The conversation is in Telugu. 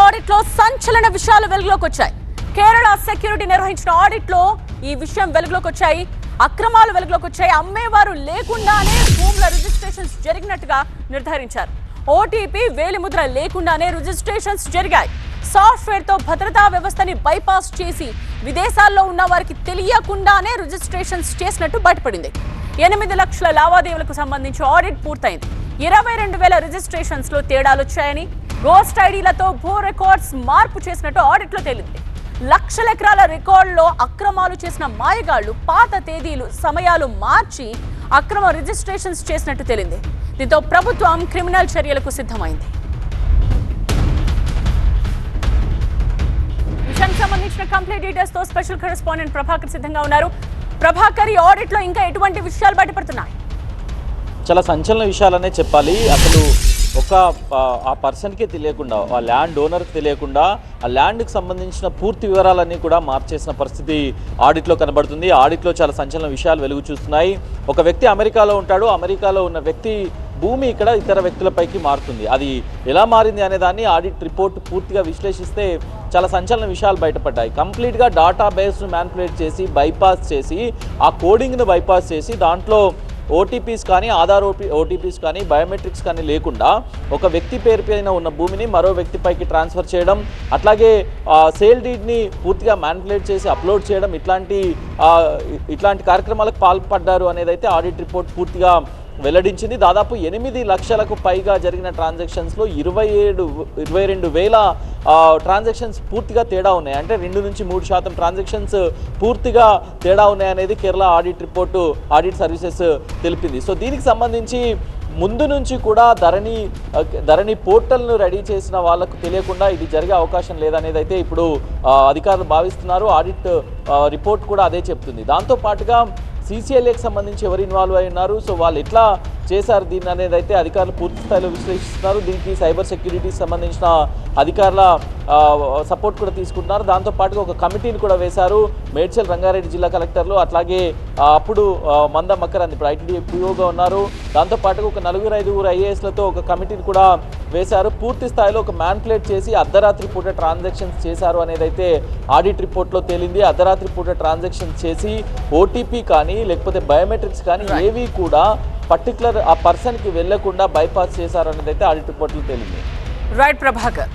ఆడిట్ లో సంచలన విషయాలు వెలుగులోకి వచ్చాయి. కేరళ సెక్యూరిటీ నిర్వహించిన ఆడిట్ లో ఈ విషయం వెలుగులోకి వచ్చాయి. అక్రమాలు వెలుగులోకి వచ్చాయి. అమ్మేవారు లేకుండానే భూముల రిజిస్ట్రేషన్స్ జరిగినట్టుగా నిర్ధారించారు. ఓటీపీ వేలిముద్ర లేకుండానే రిజిస్ట్రేషన్స్ జరిగాయి. సాఫ్ట్వేర్ తో భద్రతా వ్యవస్థని బైపాస్ చేసి విదేశాల్లో ఉన్న వారికి తెలియకుండానే రిజిస్ట్రేషన్స్ చేసినట్టు బయటపడింది. 8 లక్షల లావాదేవీలకు సంబంధించి ఆడిట్ పూర్తయింది. 22,000 రిజిస్ట్రేషన్స్ లో తేడాలొచ్చాయని, గోస్ట్ ఐడీలతో భూ రికార్డ్స్ మార్పు చేసినట్టు ఆడిట్ లో తేలింది. లక్షల ఎకరాల రికార్డులో అక్రమాలు చేసిన మాయగాళ్లు పాత తేదీలు సమయాలు మార్చి అక్రమ రిజిస్ట్రేషన్స్ చేసినట్టు తేలింది. దీంతో ప్రభుత్వం క్రిమినల్ చర్యలకు సిద్ధమైంది. విషయానికి సంబంధించిన కంప్లీట్ డీటెయిల్స్ తో స్పెషల్ కరెస్పాండెంట్ ప్రభాకర్ సిద్ధంగా ఉన్నారు. ప్రభాకర్, ఈ ఆడిట్ లో ఇంకా ఎటువంటి విషయాలు బయటపడుతున్నాయి? చాలా సంచలన విషయాలనే చెప్పాలి. అసలు ఆ పర్సన్కి తెలియకుండా, ఆ ల్యాండ్ ఓనర్కి తెలియకుండా ఆ ల్యాండ్కి సంబంధించిన పూర్తి వివరాలన్నీ కూడా మార్చేసిన పరిస్థితి ఆడిట్లో కనబడుతుంది. ఆడిట్లో చాలా సంచలన విషయాలు వెలుగు చూస్తున్నాయి. ఒక వ్యక్తి అమెరికాలో ఉంటాడు. అమెరికాలో ఉన్న వ్యక్తి భూమి ఇక్కడ ఇతర వ్యక్తులపైకి మారుతుంది. అది ఎలా మారింది అనే దాన్ని ఆడిట్ రిపోర్ట్ పూర్తిగా విశ్లేషిస్తే చాలా సంచలన విషయాలు బయటపడ్డాయి. కంప్లీట్గా డేటా బేస్ను మ్యానిపులేట్ చేసి బైపాస్ చేసి ఆ కోడింగ్ను బైపాస్ చేసి దాంట్లో ఓటీపీస్ కానీ ఆధార్ ఓటీపీస్ కానీ బయోమెట్రిక్స్ కానీ లేకుండా ఒక వ్యక్తి పేరు పైన ఉన్న భూమిని మరో వ్యక్తిపైకి ట్రాన్స్ఫర్ చేయడం, అట్లాగే సేల్ డీడ్ని పూర్తిగా మ్యానిపులేట్ చేసి అప్లోడ్ చేయడం, ఇట్లాంటి కార్యక్రమాలకు పాల్పడ్డారు అనేది అయితే ఆడిట్ రిపోర్ట్ పూర్తిగా వెల్లడించింది. దాదాపు 8 లక్షలకు పైగా జరిగిన ట్రాన్సాక్షన్స్లో 22,000 ట్రాన్సాక్షన్స్ పూర్తిగా తేడా ఉన్నాయి. అంటే 2 నుంచి 3% ట్రాన్సాక్షన్స్ పూర్తిగా తేడా ఉన్నాయనేది కేరళ ఆడిట్ సర్వీసెస్ తెలిపింది. సో దీనికి సంబంధించి ముందు నుంచి కూడా ధరణి పోర్టల్ను రెడీ చేసిన వాళ్ళకు తెలియకుండా ఇది జరిగే అవకాశం లేదనేది అయితే ఇప్పుడు అధికారులు భావిస్తున్నారు. ఆడిట్ రిపోర్ట్ కూడా అదే చెప్తుంది. దాంతోపాటుగా CCLAకి సంబంధించి ఎవరు ఇన్వాల్వ్ అయి ఉన్నారు, సో వాళ్ళు ఎట్లా చేశారు దీన్ని అనేది అయితే అధికారులు పూర్తి స్థాయిలో విశ్లేషిస్తున్నారు. దీనికి సైబర్ సెక్యూరిటీకి సంబంధించిన అధికారుల సపోర్ట్ కూడా తీసుకుంటున్నారు. దాంతోపాటుగా ఒక కమిటీని కూడా వేశారు. మేడ్చల్ రంగారెడ్డి జిల్లా కలెక్టర్లు, అట్లాగే అప్పుడు మంద మక్కర్ ఇప్పుడు ITD POగా ఉన్నారు. దాంతోపాటుగా ఒక 4-5 IASలతో ఒక కమిటీని కూడా వేశారు. పూర్తి స్థాయిలో ఒక మ్యాన్పులేట్ చేసి అర్ధరాత్రి పూట ట్రాన్సాక్షన్స్ చేశారు అనేది అయితే ఆడిట్ రిపోర్ట్లో తేలింది. అర్ధరాత్రి పూట ట్రాన్సాక్షన్స్ చేసి ఓటీపీ కానీ లేకపోతే బయోమెట్రిక్స్ కానీ ఏవి కూడా పర్టికులర్ ఆ పర్సన్కి వెళ్లకుండా బైపాస్ చేశారు అనేది అయితే ఆడిట్ రిపోర్ట్లో తేలింది. రైట్ ప్రభాకర్.